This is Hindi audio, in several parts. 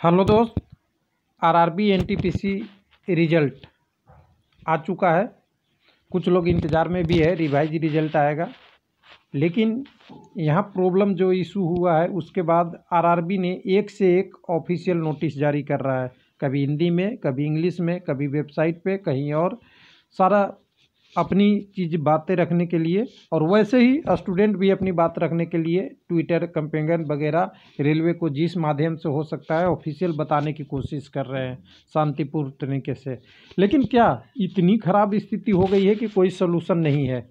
हेलो दोस्त। आरआरबी एनटीपीसी रिजल्ट आ चुका है। कुछ लोग इंतज़ार में भी है, रिवाइज रिजल्ट आएगा। लेकिन यहाँ प्रॉब्लम जो इशू हुआ है, उसके बाद आरआरबी ने एक से एक ऑफिशियल नोटिस जारी कर रहा है, कभी हिंदी में, कभी इंग्लिश में, कभी वेबसाइट पे, कहीं और, सारा अपनी चीज़ बातें रखने के लिए। और वैसे ही स्टूडेंट भी अपनी बात रखने के लिए ट्विटर कैंपेन वगैरह रेलवे को जिस माध्यम से हो सकता है ऑफिशियल बताने की कोशिश कर रहे हैं शांतिपूर्ण तरीके से। लेकिन क्या इतनी ख़राब स्थिति हो गई है कि कोई सलूशन नहीं है?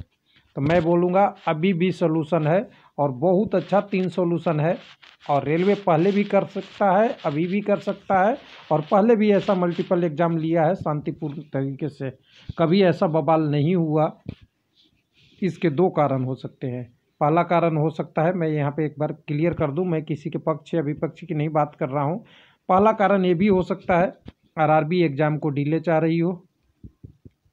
तो मैं बोलूँगा अभी भी सलूशन है, और बहुत अच्छा 3 सॉल्यूशन है। और रेलवे पहले भी कर सकता है, अभी भी कर सकता है, और पहले भी ऐसा मल्टीपल एग्ज़ाम लिया है शांतिपूर्ण तरीके से, कभी ऐसा बवाल नहीं हुआ। इसके 2 कारण हो सकते हैं। पहला कारण हो सकता है, मैं यहाँ पे एक बार क्लियर कर दूं, मैं किसी के पक्ष या विपक्ष की नहीं बात कर रहा हूँ। पहला कारण ये भी हो सकता है आरआरबी एग्ज़ाम को डिले चाह रही हो।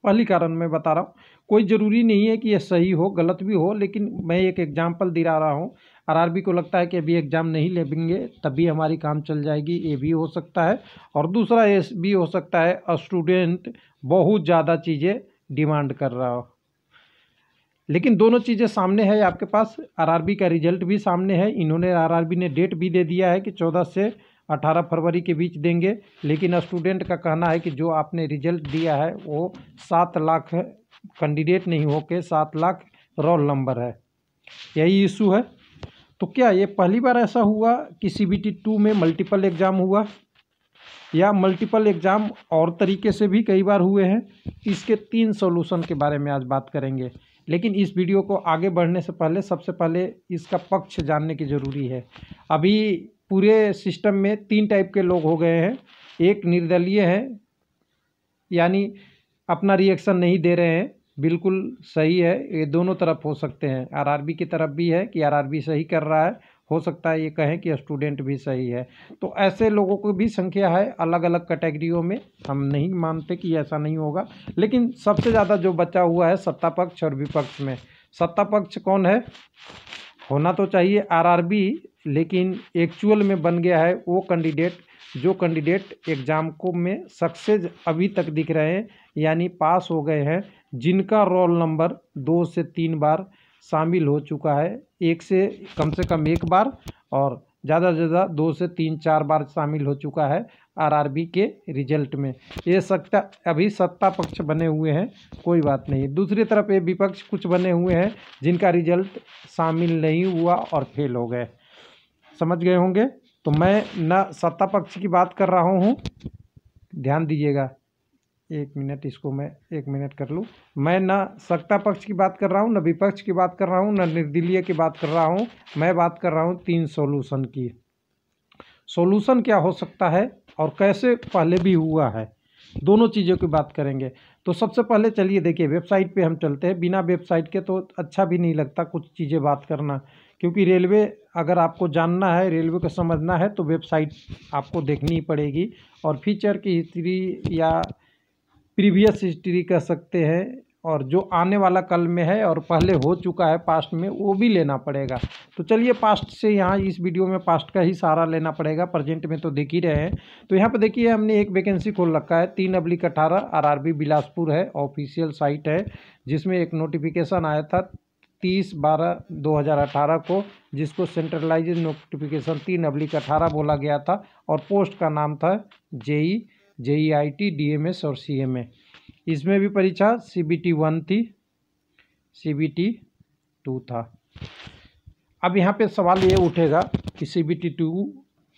पहली कारण मैं बता रहा हूँ, कोई ज़रूरी नहीं है कि ये सही हो, गलत भी हो, लेकिन मैं एक एग्जाम्पल दिला रहा हूँ। आरआरबी को लगता है कि अभी एग्ज़ाम नहीं लेंगे तभी हमारी काम चल जाएगी, ये भी हो सकता है। और दूसरा ये भी हो सकता है स्टूडेंट बहुत ज़्यादा चीज़ें डिमांड कर रहा हो। लेकिन दोनों चीज़ें सामने है आपके पास। आरआरबी का रिजल्ट भी सामने है। इन्होंने आरआरबी ने डेट भी दे दिया है कि 14 से 18 फरवरी के बीच देंगे। लेकिन स्टूडेंट का कहना है कि जो आपने रिजल्ट दिया है वो 7 लाख कैंडिडेट नहीं होके 7 लाख रोल नंबर है, यही इशू है। तो क्या ये पहली बार ऐसा हुआ कि CBT 2 में मल्टीपल एग्ज़ाम हुआ, या मल्टीपल एग्ज़ाम और तरीके से भी कई बार हुए हैं? इसके 3 सॉल्यूशन के बारे में आज बात करेंगे। लेकिन इस वीडियो को आगे बढ़ने से पहले सबसे पहले इसका पक्ष जानने की ज़रूरी है। अभी पूरे सिस्टम में 3 टाइप के लोग हो गए हैं। एक निर्दलीय हैं, यानी अपना रिएक्शन नहीं दे रहे हैं, बिल्कुल सही है। ये दोनों तरफ हो सकते हैं, आरआरबी की तरफ भी है कि आरआरबी सही कर रहा है, हो सकता है ये कहें कि स्टूडेंट भी सही है। तो ऐसे लोगों को भी संख्या है अलग अलग कैटेगरियों में। हम नहीं मानते कि ऐसा नहीं होगा, लेकिन सबसे ज़्यादा जो बचा हुआ है सत्ता पक्ष और विपक्ष में। सत्ता पक्ष कौन है? होना तो चाहिए आरआरबी, लेकिन एक्चुअल में बन गया है वो कैंडिडेट जो कैंडिडेट एग्ज़ाम को में सक्सेस अभी तक दिख रहे हैं, यानी पास हो गए हैं, जिनका रोल नंबर 2 से 3 बार शामिल हो चुका है। एक से कम 1 बार, और ज़्यादा से ज़्यादा 2 से 3-4 बार शामिल हो चुका है आरआरबी के रिजल्ट में। ये अभी सत्ता पक्ष बने हुए हैं, कोई बात नहीं। दूसरी तरफ ये विपक्ष कुछ बने हुए हैं जिनका रिजल्ट शामिल नहीं हुआ और फेल हो गए। समझ गए होंगे। तो मैं न सत्ता पक्ष की बात कर रहा हूँ, ध्यान दीजिएगा, 1 मिनट, इसको मैं 1 मिनट कर लूँ। मैं न सत्ता पक्ष की बात कर रहा हूँ, न विपक्ष की बात कर रहा हूँ, न निर्दलीय की बात कर रहा हूँ। मैं बात कर रहा हूँ 3 सॉल्यूशन की। सॉल्यूशन क्या हो सकता है और कैसे पहले भी हुआ है, दोनों चीज़ों की बात करेंगे। तो सबसे पहले चलिए देखिए, वेबसाइट पे हम चलते हैं। बिना वेबसाइट के तो अच्छा भी नहीं लगता कुछ चीज़ें बात करना, क्योंकि रेलवे अगर आपको जानना है, रेलवे को समझना है, तो वेबसाइट आपको देखनी ही पड़ेगी। और फीचर की हिस्ट्री या प्रीवियस हिस्ट्री कह सकते हैं, और जो आने वाला कल में है और पहले हो चुका है पास्ट में, वो भी लेना पड़ेगा। तो चलिए पास्ट से, यहाँ इस वीडियो में पास्ट का ही सहारा लेना पड़ेगा, प्रेजेंट में तो देख ही रहे हैं। तो यहाँ पे देखिए हमने एक वैकेंसी खोल रखा है, 3/18 आरआरबी बिलासपुर है, ऑफिशियल साइट है, जिसमें एक नोटिफिकेशन आया था 30/12/2018 को, जिसको सेंट्रलाइज्ड नोटिफिकेशन 3/18 बोला गया था। और पोस्ट का नाम था JEE, JEIT, DMS और CMA। इसमें भी परीक्षा CBT 1 थी, CBT 2 था। अब यहाँ पे सवाल ये उठेगा कि CBT 2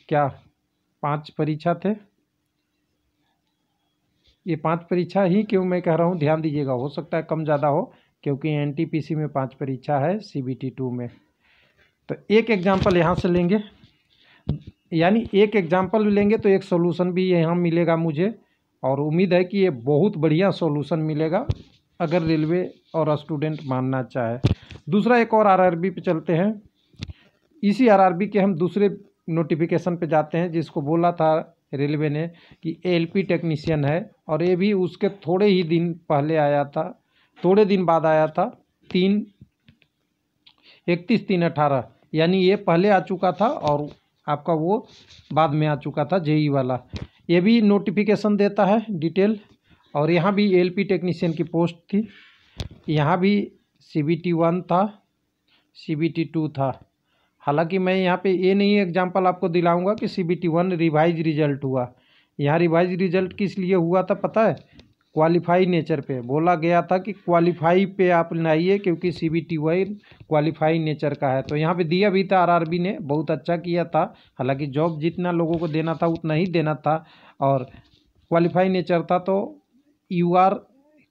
क्या 5 परीक्षा थे? ये 5 परीक्षा ही क्यों मैं कह रहा हूँ, ध्यान दीजिएगा, हो सकता है कम ज़्यादा हो, क्योंकि NTPC में 5 परीक्षा है, CBT 2 में। तो एक एग्जाम्पल यहाँ से लेंगे, यानी एक एग्जाम्पल लेंगे तो एक सॉल्यूशन भी यहाँ मिलेगा मुझे, और उम्मीद है कि ये बहुत बढ़िया सॉल्यूशन मिलेगा अगर रेलवे और स्टूडेंट मानना चाहे। दूसरा एक और आरआरबी पे चलते हैं। इसी आरआरबी के हम दूसरे नोटिफिकेशन पे जाते हैं, जिसको बोला था रेलवे ने कि LP टेक्नीशियन है, और ये भी उसके थोड़े ही दिन पहले आया था, थोड़े दिन बाद आया था, 31/3/18, यानी ये पहले आ चुका था और आपका वो बाद में आ चुका था जेई वाला। ये भी नोटिफिकेशन देता है डिटेल। और यहाँ भी एलपी टेक्नीशियन की पोस्ट थी। यहाँ भी CBT 1 था, CBT 2 था। हालांकि मैं यहाँ पे ये नहीं एग्जांपल आपको दिलाऊंगा कि CBT 1 रिवाइज रिजल्ट हुआ। यहाँ रिवाइज रिजल्ट किस लिए हुआ था पता है? क्वालिफाई नेचर पे बोला गया था कि क्वालिफाई पे आप लाइए, क्योंकि CBT 1 क्वालिफाई नेचर का है। तो यहाँ पे दिया भी था, RRB ने बहुत अच्छा किया था। हालांकि जॉब जितना लोगों को देना था उतना ही देना था और क्वालिफाई नेचर था। तो UR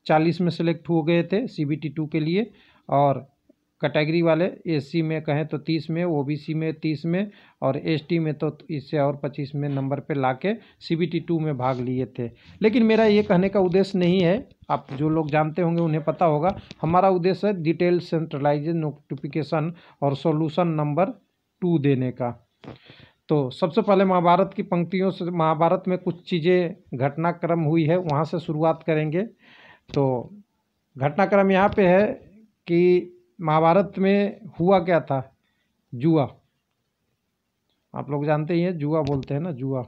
40 में सेलेक्ट हो गए थे CBT 2 के लिए, और कैटेगरी वाले SC में कहें तो 30 में, OBC में 30 में, और ST में तो इससे और 25 में नंबर पे लाके CBT 2 में भाग लिए थे। लेकिन मेरा ये कहने का उद्देश्य नहीं है, आप जो लोग जानते होंगे उन्हें पता होगा। हमारा उद्देश्य है डिटेल सेंट्रलाइज्ड नोटिफिकेशन और सॉल्यूशन नंबर 2 देने का। तो सबसे पहले महाभारत की पंक्तियों से, महाभारत में कुछ चीज़ें घटनाक्रम हुई है वहाँ से शुरुआत करेंगे। तो घटनाक्रम यहाँ पे है कि महाभारत में हुआ क्या था? जुआ, आप लोग जानते ही हैं, जुआ बोलते हैं ना, जुआ।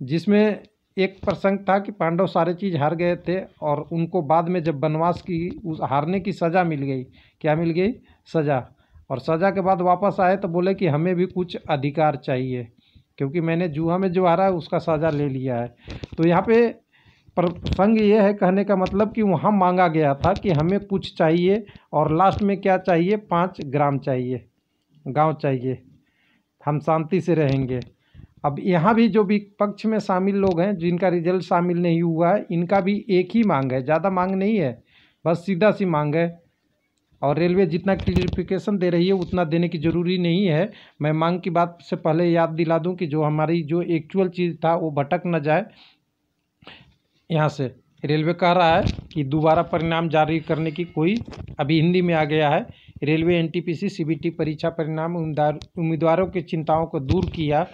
जिसमें एक प्रसंग था कि पांडव सारे चीज़ हार गए थे और उनको बाद में जब वनवास की उस हारने की सज़ा मिल गई। क्या मिल गई? सज़ा। और सज़ा के बाद वापस आए तो बोले कि हमें भी कुछ अधिकार चाहिए, क्योंकि मैंने जुआ में जो हारा है उसका सज़ा ले लिया है। तो यहाँ पे प्रसंग ये है, कहने का मतलब कि वहाँ मांगा गया था कि हमें कुछ चाहिए, और लास्ट में क्या चाहिए? 5 ग्राम चाहिए, गांव चाहिए, हम शांति से रहेंगे। अब यहाँ भी जो विपक्ष में शामिल लोग हैं जिनका रिजल्ट शामिल नहीं हुआ है, इनका भी एक ही मांग है, ज़्यादा मांग नहीं है, बस सीधा सी मांग है। और रेलवे जितना क्लियरिफिकेशन दे रही है उतना देने की ज़रूरी नहीं है। मैं मांग की बात से पहले याद दिला दूं कि जो हमारी जो एक्चुअल चीज़ था वो भटक न जाए। यहाँ से रेलवे कह रहा है कि दोबारा परिणाम जारी करने की कोई, अभी हिंदी में आ गया है, रेलवे NTPC CBT परीक्षा परिणाम उम्मीदवारों की चिंताओं को दूर किया।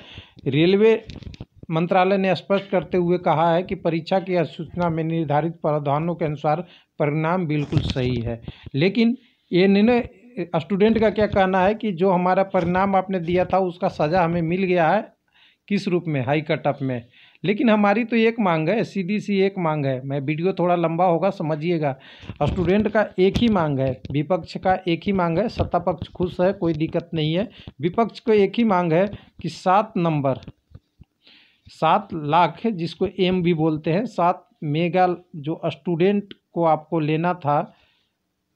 रेलवे मंत्रालय ने स्पष्ट करते हुए कहा है कि परीक्षा की अधिसूचना में निर्धारित प्रावधानों के अनुसार परिणाम बिल्कुल सही है। लेकिन ये निर्णय, स्टूडेंट का क्या कहना है कि जो हमारा परिणाम आपने दिया था उसका सज़ा हमें मिल गया है, किस रूप में? हाई कटअप में। लेकिन हमारी तो एक मांग है, सीधी सी एक मांग है। मैं वीडियो थोड़ा लंबा होगा, समझिएगा। स्टूडेंट का एक ही मांग है, विपक्ष का एक ही मांग है। सत्ता पक्ष खुश है, कोई दिक्कत नहीं है। विपक्ष को एक ही मांग है कि 7 नंबर, 7 लाख, जिसको M भी बोलते हैं, 7 मेगा जो स्टूडेंट को आपको लेना था,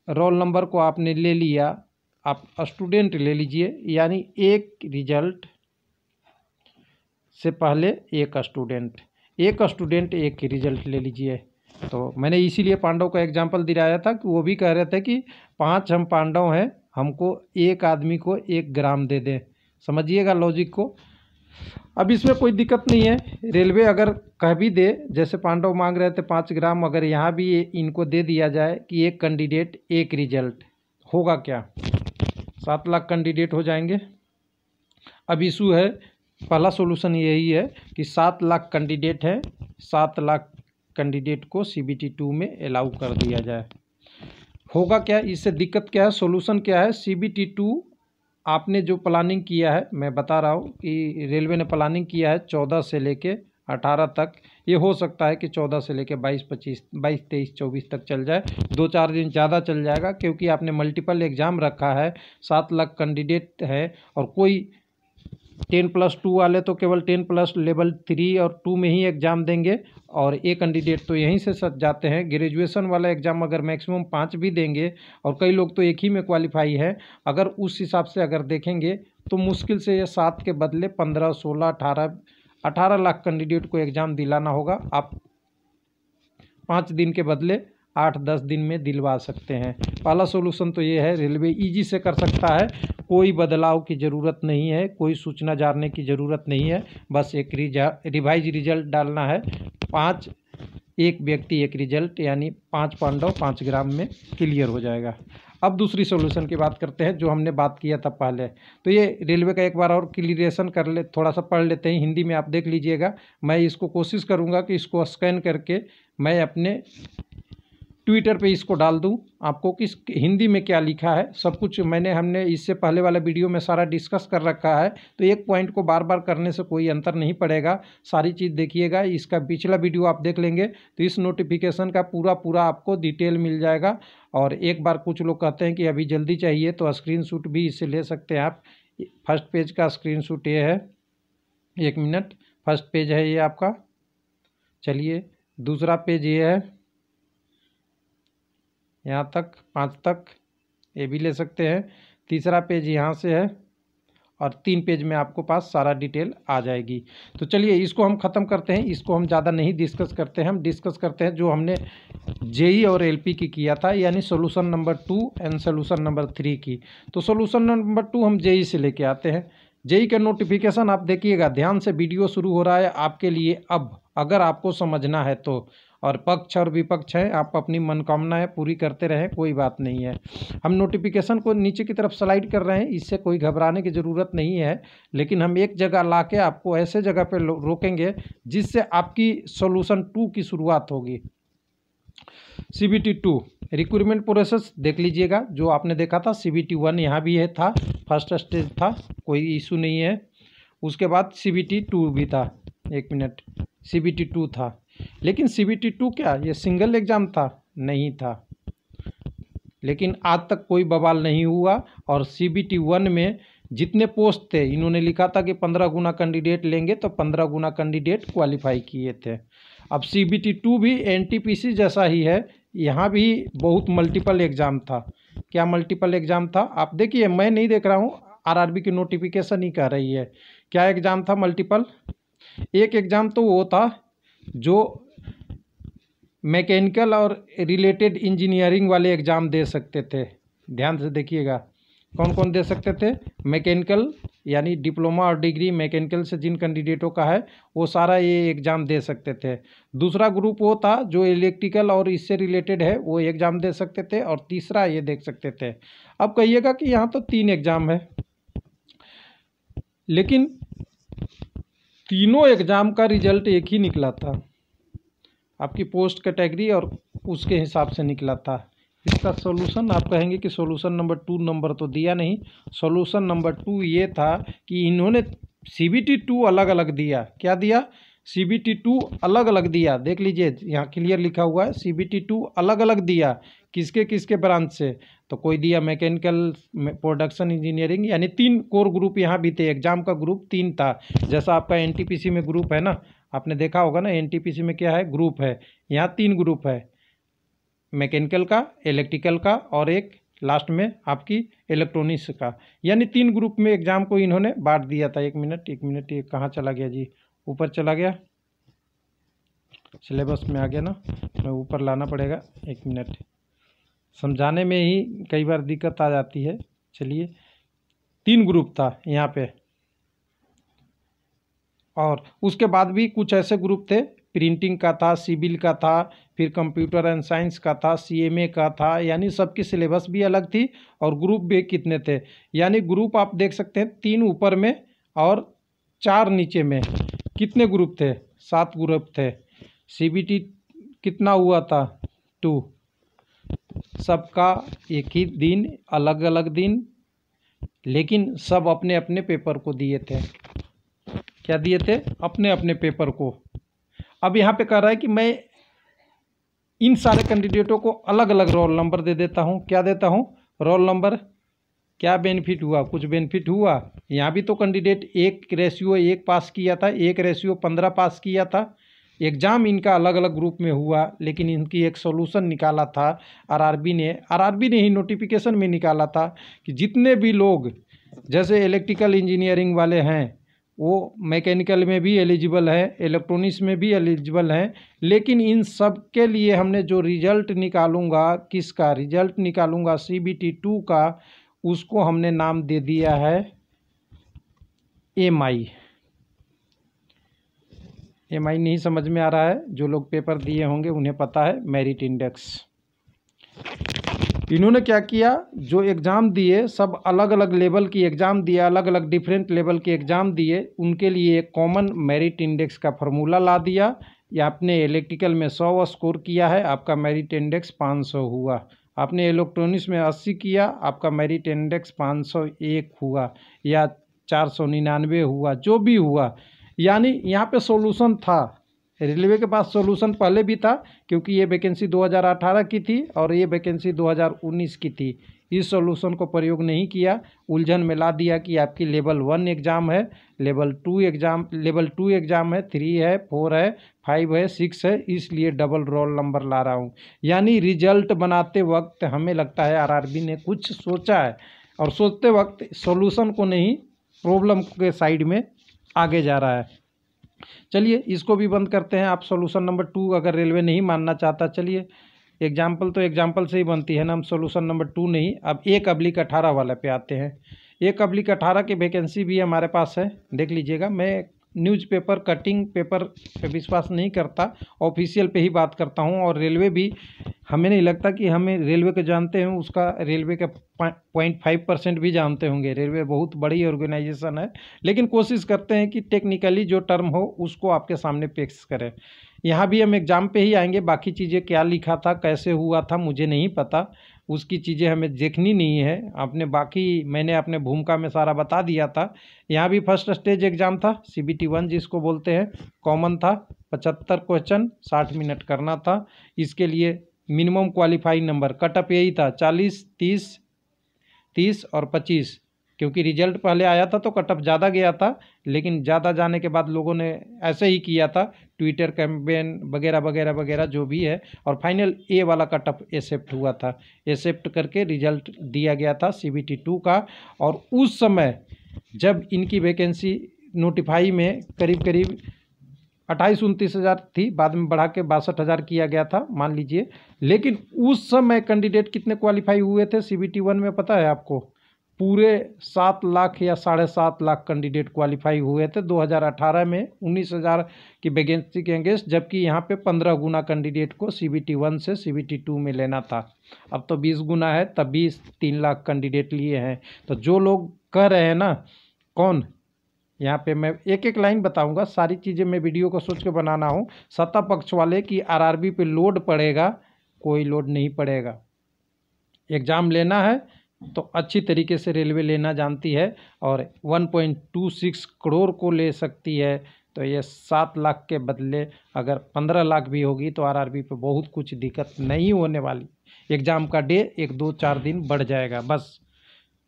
रोल नंबर को आपने ले लिया, आप स्टूडेंट ले लीजिए, यानी एक रिजल्ट से पहले एक स्टूडेंट एक रिजल्ट ले लीजिए। तो मैंने इसीलिए पांडव का एग्जाम्पल दिलाया था कि वो भी कह रहे थे कि 5 हम पांडव हैं, हमको एक आदमी को 1 ग्राम दे दें। समझिएगा लॉजिक को। अब इसमें कोई दिक्कत नहीं है, रेलवे अगर कह भी दे, जैसे पांडव मांग रहे थे 5 ग्राम, अगर यहाँ भी इनको दे दिया जाए कि एक कैंडिडेट एक रिजल्ट, होगा क्या? 7 लाख कैंडिडेट हो जाएंगे। अब इशू है, पहला सॉल्यूशन यही है कि 7 लाख कैंडिडेट है, 7 लाख कैंडिडेट को CBT 2 में अलाउ कर दिया जाए। होगा क्या? इससे दिक्कत क्या है? सॉल्यूशन क्या है? CBT 2 आपने जो प्लानिंग किया है, मैं बता रहा हूँ कि रेलवे ने प्लानिंग किया है 14 से लेके 18 तक। ये हो सकता है कि 14 से लेके 22, 25, 22, 23, 24 तक चल जाए। 2-4 दिन ज़्यादा चल जाएगा, क्योंकि आपने मल्टीपल एग्ज़ाम रखा है, 7 लाख कैंडिडेट है, और कोई 10+2 वाले तो केवल 10+ लेवल 3 और 2 में ही एग्ज़ाम देंगे, और एक कैंडिडेट तो यहीं से सच जाते हैं। ग्रेजुएशन वाला एग्ज़ाम अगर मैक्सिमम 5 भी देंगे, और कई लोग तो एक ही में क्वालिफाई है, अगर उस हिसाब से अगर देखेंगे तो मुश्किल से ये 7 के बदले 15, 16, 18 लाख कैंडिडेट को एग्ज़ाम दिलाना होगा। आप 5 दिन के बदले 8-10 दिन में दिलवा सकते हैं। पहला सॉल्यूशन तो ये है, रेलवे ईजी से कर सकता है, कोई बदलाव की ज़रूरत नहीं है, कोई सूचना जानने की ज़रूरत नहीं है, बस एक रिवाइज रिजल्ट डालना है। 5, एक व्यक्ति एक रिजल्ट, यानी 5 पांडव 5 ग्राम में क्लियर हो जाएगा। अब दूसरी सॉल्यूशन की बात करते हैं, जो हमने बात किया था पहले। तो ये रेलवे का एक बार और क्लियरेशन कर ले, थोड़ा सा पढ़ लेते हैं, हिंदी में आप देख लीजिएगा। मैं इसको कोशिश करूँगा कि इसको स्कैन करके मैं अपने ट्विटर पे इसको डाल दूं आपको कि हिंदी में क्या लिखा है, सब कुछ हमने इससे पहले वाला वीडियो में सारा डिस्कस कर रखा है। तो एक पॉइंट को बार बार करने से कोई अंतर नहीं पड़ेगा, सारी चीज़ देखिएगा। इसका पिछला वीडियो आप देख लेंगे तो इस नोटिफिकेशन का पूरा आपको डिटेल मिल जाएगा। और एक बार कुछ लोग कहते हैं कि अभी जल्दी चाहिए तो स्क्रीनशॉट भी इससे ले सकते हैं आप। फर्स्ट पेज का स्क्रीनशॉट ये है, 1 मिनट। फर्स्ट पेज है ये आपका। चलिए दूसरा पेज ये है, यहाँ तक 5 तक, ये भी ले सकते हैं। तीसरा पेज यहाँ से है और 3 पेज में आपको पास सारा डिटेल आ जाएगी। तो चलिए इसको हम ख़त्म करते हैं, इसको हम ज़्यादा नहीं डिस्कस करते हैं। हम डिस्कस करते हैं जो हमने जेई और एलपी की किया था, यानी solution number 2 and solution number 3 की। तो सोल्यूशन नंबर 2 हम जेई से लेके आते हैं। जेई का नोटिफिकेशन आप देखिएगा, ध्यान से वीडियो शुरू हो रहा है आपके लिए अब, अगर आपको समझना है तो। और पक्ष और विपक्ष है, आप अपनी मनोकामनाएं पूरी करते रहें, कोई बात नहीं है। हम नोटिफिकेशन को नीचे की तरफ स्लाइड कर रहे हैं, इससे कोई घबराने की ज़रूरत नहीं है। लेकिन हम एक जगह लाके आपको ऐसे जगह पे रोकेंगे जिससे आपकी सोल्यूशन 2 की शुरुआत होगी। CBT 2 रिक्रूटमेंट प्रोसेस देख लीजिएगा, जो आपने देखा था CBT 1 यहाँ भी है, था फर्स्ट स्टेज था, कोई इशू नहीं है। उसके बाद CBT 2 भी था, 1 मिनट, CBT 2 था। लेकिन CBT 2 क्या ये सिंगल एग्ज़ाम था? नहीं था। लेकिन आज तक कोई बवाल नहीं हुआ। और CBT 1 में जितने पोस्ट थे, इन्होंने लिखा था कि 15 गुना कैंडिडेट लेंगे, तो 15 गुना कैंडिडेट क्वालिफाई किए थे। अब CBT 2 भी NTPC जैसा ही है, यहाँ भी बहुत मल्टीपल एग्ज़ाम था। क्या मल्टीपल एग्ज़ाम था? आप देखिए, मैं नहीं देख रहा हूँ, RRB की नोटिफिकेशन ही कह रही है। क्या एग्ज़ाम था मल्टीपल? एक एग्ज़ाम तो वो था जो मैकेनिकल और रिलेटेड इंजीनियरिंग वाले एग्ज़ाम दे सकते थे। ध्यान से देखिएगा, कौन कौन दे सकते थे? मैकेनिकल यानी डिप्लोमा और डिग्री मैकेनिकल से जिन कैंडिडेटों का है, वो सारा ये एग्ज़ाम दे सकते थे। दूसरा ग्रुप वो था जो इलेक्ट्रिकल और इससे रिलेटेड है, वो एग्ज़ाम दे सकते थे। और तीसरा ये देख सकते थे। अब कहिएगा कि यहाँ तो 3 एग्ज़ाम है, लेकिन तीनों एग्ज़ाम का रिजल्ट एक ही निकला था, आपकी पोस्ट कैटेगरी और उसके हिसाब से निकला था। इसका सॉल्यूशन आप कहेंगे कि सॉल्यूशन नंबर 2 नंबर तो दिया नहीं। सॉल्यूशन नंबर 2 ये था कि इन्होंने CBT 2 अलग अलग दिया। क्या दिया? CBT 2 अलग अलग दिया। देख लीजिए, यहाँ क्लियर लिखा हुआ है, CBT 2 अलग अलग दिया। किसके किसके ब्रांच से? तो कोई दिया मैकेनिकल, प्रोडक्शन इंजीनियरिंग, यानी 3 कोर ग्रुप यहाँ भी थे। एग्जाम का ग्रुप 3 था, जैसा आपका NTPC में ग्रुप है ना, आपने देखा होगा ना NTPC में क्या है, ग्रुप है। यहाँ 3 ग्रुप है, मैकेनिकल का, इलेक्ट्रिकल का और एक लास्ट में आपकी इलेक्ट्रॉनिक्स का। यानी 3 ग्रुप में एग्ज़ाम को इन्होंने बांट दिया था। एक मिनट, ये कहाँ चला गया जी? ऊपर चला गया, सिलेबस में आ गया ना, मैं ऊपर लाना पड़ेगा। 1 मिनट, समझाने में ही कई बार दिक्कत आ जाती है। चलिए, 3 ग्रुप था यहाँ पे। और उसके बाद भी कुछ ऐसे ग्रुप थे, प्रिंटिंग का था, सिविल का था, फिर कंप्यूटर एंड साइंस का था, CMA का था। यानी सबकी सिलेबस भी अलग थी और ग्रुप भी कितने थे। यानी ग्रुप आप देख सकते हैं, 3 ऊपर में और 4 नीचे में। कितने ग्रुप थे? 7 ग्रुप थे। CBT कितना हुआ था? 2। सबका एक ही दिन, अलग अलग दिन, लेकिन सब अपने अपने पेपर को दिए थे। क्या दिए थे? अपने अपने पेपर को। अब यहाँ पे कह रहा है कि मैं इन सारे कैंडिडेटों को अलग अलग रोल नंबर दे देता हूँ। क्या देता हूँ? Roll number. क्या बेनिफिट हुआ? कुछ बेनिफिट हुआ? यहाँ भी तो कैंडिडेट 1:1 पास किया था, 1:15 पास किया था। एग्ज़ाम इनका अलग अलग ग्रुप में हुआ, लेकिन इनकी एक सॉल्यूशन निकाला था RRB ने ही नोटिफिकेशन में निकाला था कि जितने भी लोग जैसे इलेक्ट्रिकल इंजीनियरिंग वाले हैं, वो मैकेनिकल में भी एलिजिबल है, इलेक्ट्रॉनिक्स में भी एलिजिबल हैं। लेकिन इन सब के लिए हमने जो रिजल्ट निकालूंगा, किसका रिजल्ट निकालूंगा? CBT 2 का, उसको हमने नाम दे दिया है MI। MI नहीं समझ में आ रहा है? जो लोग पेपर दिए होंगे उन्हें पता है, मेरिट इंडेक्स। इन्होंने क्या किया, जो एग्ज़ाम दिए सब अलग अलग लेवल की एग्ज़ाम दिया, अलग अलग डिफरेंट लेवल के एग्ज़ाम दिए, उनके लिए एक कॉमन मेरिट इंडेक्स का फार्मूला ला दिया। या आपने इलेक्ट्रिकल में 100 स्कोर किया है, आपका मेरिट इंडेक्स 500 हुआ। आपने इलेक्ट्रॉनिक्स में 80 किया, आपका मेरिट इंडेक्स 501 हुआ या 499 हुआ, जो भी हुआ। यानी यहाँ पे सॉल्यूशन था, रेलवे के पास सॉल्यूशन पहले भी था, क्योंकि ये वैकेंसी 2018 की थी और ये वैकेंसी 2019 की थी। इस सॉल्यूशन को प्रयोग नहीं किया, उलझन में ला दिया कि आपकी लेवल 1 एग्ज़ाम है, लेवल 2 एग्ज़ाम है, 3 है, 4 है, 5 है, 6 है, इसलिए डबल रोल नंबर ला रहा हूँ। यानी रिजल्ट बनाते वक्त हमें लगता है आरआरबी ने कुछ सोचा है, और सोचते वक्त सॉल्यूशन को नहीं, प्रॉब्लम के साइड में आगे जा रहा है। चलिए इसको भी बंद करते हैं। आप सॉल्यूशन नंबर 2 अगर रेलवे नहीं मानना चाहता, चलिए एग्जाम्पल तो एग्जाम्पल से ही बनती है ना, हम सॉल्यूशन नंबर 2 नहीं। अब 1/18 वाले पे आते हैं। 1/18 की वैकेंसी भी हमारे पास है, देख लीजिएगा। मैं न्यूज़पेपर कटिंग पेपर पे विश्वास नहीं करता, ऑफिशियल पे ही बात करता हूँ। और रेलवे भी, हमें नहीं लगता कि हमें रेलवे के जानते हैं, उसका रेलवे का 0.5% भी जानते होंगे। रेलवे बहुत बड़ी ऑर्गेनाइजेशन है, लेकिन कोशिश करते हैं कि टेक्निकली जो टर्म हो उसको आपके सामने पेश करें। यहाँ भी हम एग्ज़ाम पे ही आएंगे, बाकी चीज़ें क्या लिखा था, कैसे हुआ था, मुझे नहीं पता, उसकी चीज़ें हमें देखनी नहीं है। आपने बाकी मैंने अपने भूमिका में सारा बता दिया था। यहाँ भी फर्स्ट स्टेज एग्ज़ाम था, CBT 1 जिसको बोलते हैं, कॉमन था, 75 क्वेश्चन 60 मिनट करना था। इसके लिए minimum qualifying number cut off यही था, 40, 30 और 25। क्योंकि रिजल्ट पहले आया था तो कट ऑफ ज़्यादा गया था, लेकिन ज़्यादा जाने के बाद लोगों ने ऐसे ही किया था, ट्विटर कैंपेन वगैरह वगैरह वगैरह जो भी है, और फाइनल ए वाला कट ऑफ एक्सेप्ट हुआ था। एक्सेप्ट करके रिजल्ट दिया गया था CBT 2 का। और उस समय जब इनकी वैकेंसी नोटिफाई में करीब करीब 28-29 हज़ार थी, बाद में बढ़ा के 62 हज़ार किया गया था, मान लीजिए। लेकिन उस समय कैंडिडेट कितने क्वालिफाई हुए थे CBT 1 में, पता है आपको? पूरे 7 लाख या 7.5 लाख कैंडिडेट क्वालिफाई हुए थे 2018 में, 19 हज़ार की वैकेंसी के अगेंस्ट। जबकि यहाँ पे 15 गुना कैंडिडेट को CBT 1 से CBT 2 में लेना था। अब तो 20 गुना है, तब भी 3 लाख कैंडिडेट लिए हैं। तो जो लोग कह रहे हैं ना, कौन, यहाँ पे मैं एक एक लाइन बताऊंगा, सारी चीज़ें मैं वीडियो को सोच के बनाना हूँ। सत्ता पक्ष वाले कि आरआरबी पे लोड पड़ेगा, कोई लोड नहीं पड़ेगा। एग्ज़ाम लेना है तो अच्छी तरीके से रेलवे लेना जानती है, और 1.26 करोड़ को ले सकती है। तो ये 7 लाख के बदले अगर 15 लाख भी होगी तो आरआरबी पे बहुत कुछ दिक्कत नहीं होने वाली। एग्ज़ाम का डे 1-2-4 दिन बढ़ जाएगा बस,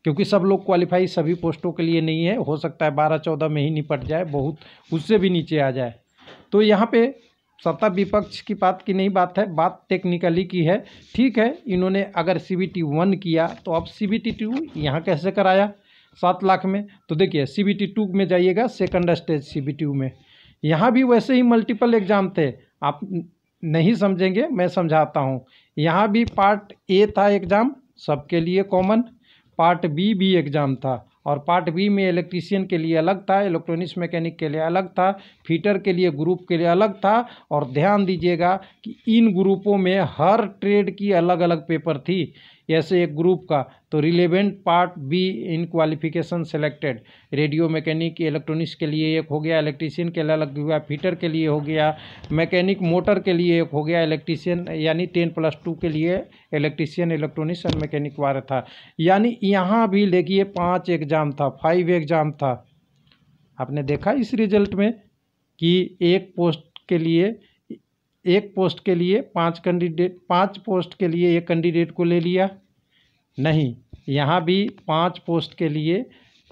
क्योंकि सब लोग क्वालिफाई सभी पोस्टों के लिए नहीं है। हो सकता है 12-14 में ही निपट जाए, बहुत उससे भी नीचे आ जाए। तो यहाँ पे सत्ता विपक्ष की बात की नहीं बात है, बात टेक्निकली की है। ठीक है, इन्होंने अगर CBT 1 किया तो अब CBT 2 यहाँ कैसे कराया 7 लाख में? तो देखिए CBT 2 में जाइएगा, सेकंड स्टेज CBT 2 में, यहाँ भी वैसे ही मल्टीपल एग्ज़ाम थे। आप नहीं समझेंगे, मैं समझाता हूँ। यहाँ भी पार्ट A था एग्ज़ाम, सबके लिए कॉमन। पार्ट B भी एग्ज़ाम था, और पार्ट B में इलेक्ट्रीशियन के लिए अलग था, इलेक्ट्रॉनिक्स मैकेनिक के लिए अलग था, फिटर के लिए ग्रुप के लिए अलग था। और ध्यान दीजिएगा कि इन ग्रुपों में हर ट्रेड की अलग अलग पेपर थी। ऐसे एक ग्रुप का तो relevant part B in qualification selected, radio mechanic electronics के लिए एक हो गया, इलेक्ट्रीशियन के लिए अलग हुआ, फिटर के लिए हो गया, मैकेनिक मोटर के लिए एक हो गया, इलेक्ट्रीशियन यानी 10+2 के लिए इलेक्ट्रीशियन इलेक्ट्रॉनिक्स और मैकेनिक वाला था। यानी यहाँ भी देखिए 5 एग्ज़ाम था, 5 एग्ज़ाम था। आपने देखा इस रिजल्ट में कि एक पोस्ट के लिए 5 कैंडिडेट, 5 पोस्ट के लिए एक कैंडिडेट को ले लिया? नहीं, यहाँ भी 5 पोस्ट के लिए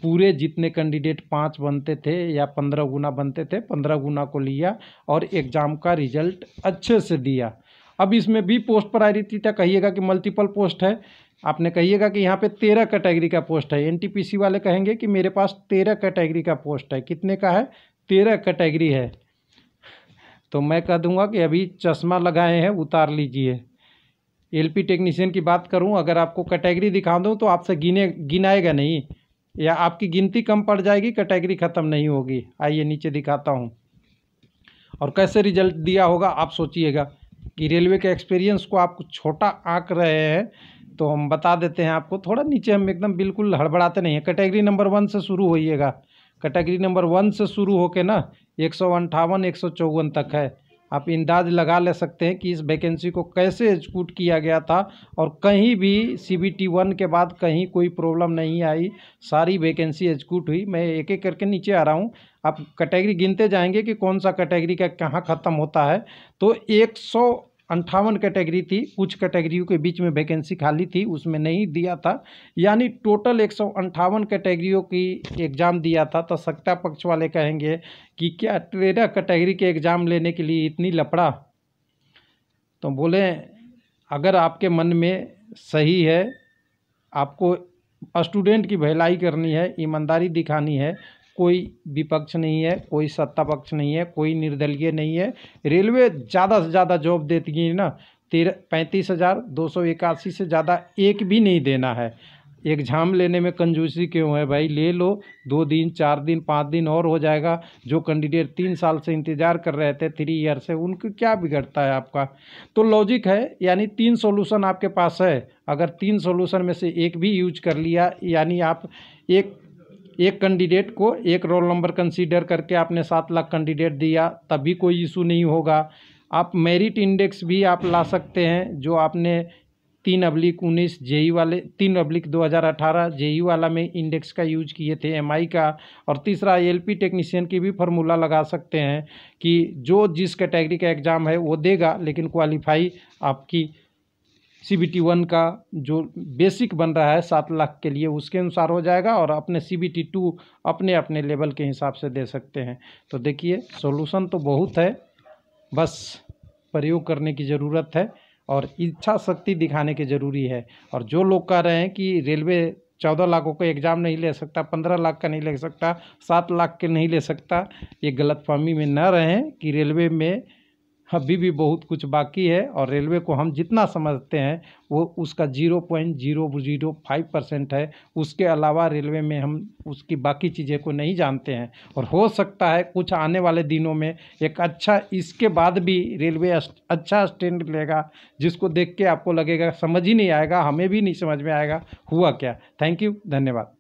पूरे जितने कैंडिडेट 5 बनते थे या 15 गुना बनते थे, 15 गुना को लिया और एग्ज़ाम का रिजल्ट अच्छे से दिया। अब इसमें भी पोस्ट प्रायोरिटी था, कहिएगा कि मल्टीपल पोस्ट है, आपने कहिएगा कि यहाँ पे 13 कैटेगरी का पोस्ट है। NTPC वाले कहेंगे कि मेरे पास 13 कैटेगरी का पोस्ट है। कितने का है? 13 कैटेगरी है। तो मैं कह दूंगा कि अभी चश्मा लगाए हैं, उतार लीजिए। LP टेक्नीशियन की बात करूं, अगर आपको कैटेगरी दिखा दूं तो आपसे गिनाएगा नहीं, या आपकी गिनती कम पड़ जाएगी, कैटेगरी ख़त्म नहीं होगी। आइए नीचे दिखाता हूं। और कैसे रिजल्ट दिया होगा आप सोचिएगा कि रेलवे के एक्सपीरियंस को आप छोटा आंक रहे हैं तो हम बता देते हैं आपको। थोड़ा नीचे हम एकदम बिल्कुल हड़बड़ाते नहीं हैं। कैटेगरी नंबर 1 से शुरू होइएगा। कैटेगरी नंबर 1 से शुरू होके ना 158 154 तक है। आप अंदाज लगा ले सकते हैं कि इस वैकेंसी को कैसे एग्जीक्यूट किया गया था, और कहीं भी CBT 1 के बाद कहीं कोई प्रॉब्लम नहीं आई, सारी वैकेंसी एग्जीक्यूट हुई। मैं एक एक करके नीचे आ रहा हूँ, आप कैटेगरी गिनते जाएंगे कि कौन सा कैटेगरी का कहाँ ख़त्म होता है। तो 158 कैटेगरी थी, कुछ कैटेगरियों के बीच में वैकेंसी खाली थी, उसमें नहीं दिया था, यानी टोटल 158 कैटेगरियों की एग्ज़ाम दिया था। तो सत्ता पक्ष वाले कहेंगे कि क्या 13 कैटेगरी के एग्ज़ाम लेने के लिए इतनी लफड़ा। तो बोले अगर आपके मन में सही है, आपको स्टूडेंट की भलाई करनी है, ईमानदारी दिखानी है, कोई विपक्ष नहीं है, कोई सत्ता पक्ष नहीं है, कोई निर्दलीय नहीं है। रेलवे ज़्यादा से ज़्यादा जॉब देती है ना, 35,281 से ज़्यादा एक भी नहीं देना है। एग्ज़ाम लेने में कंजूसी क्यों है भाई? ले लो, 2 दिन 4 दिन 5 दिन और हो जाएगा। जो कैंडिडेट 3 साल से इंतज़ार कर रहे थे, 3 ईयर से, उनको क्या बिगड़ता है आपका? तो लॉजिक है, यानी 3 सॉल्यूशन आपके पास है। अगर 3 सॉल्यूशन में से एक भी यूज कर लिया, यानी आप एक कैंडिडेट को एक रोल नंबर कंसीडर करके आपने 7 लाख कैंडिडेट दिया, तभी कोई इशू नहीं होगा। आप मेरिट इंडेक्स भी आप ला सकते हैं, जो आपने 3/19 जेई वाले 3/2018 जेई वाला में इंडेक्स का यूज किए थे, MI का। और तीसरा LP टेक्नीशियन की भी फार्मूला लगा सकते हैं कि जो जिस कैटेगरी का एग्ज़ाम है वो देगा, लेकिन क्वालिफाई आपकी CBT 1 का जो बेसिक बन रहा है 7 लाख के लिए, उसके अनुसार हो जाएगा, और अपने CBT 2 अपने अपने लेवल के हिसाब से दे सकते हैं। तो देखिए सॉल्यूशन तो बहुत है, बस प्रयोग करने की ज़रूरत है और इच्छा शक्ति दिखाने की ज़रूरी है। और जो लोग कह रहे हैं कि रेलवे 14 लाखों का एग्ज़ाम नहीं ले सकता, 15 लाख का नहीं ले सकता, 7 लाख के नहीं ले सकता, ये गलतफहमी में न रहें कि रेलवे में अभी भी बहुत कुछ बाकी है। और रेलवे को हम जितना समझते हैं वो उसका 0.005% है। उसके अलावा रेलवे में हम उसकी बाकी चीज़ें को नहीं जानते हैं। और हो सकता है कुछ आने वाले दिनों में एक अच्छा, इसके बाद भी रेलवे अच्छा स्टैंड लेगा, जिसको देख के आपको लगेगा, समझ ही नहीं आएगा, हमें भी नहीं समझ में आएगा हुआ क्या। थैंक यू, धन्यवाद।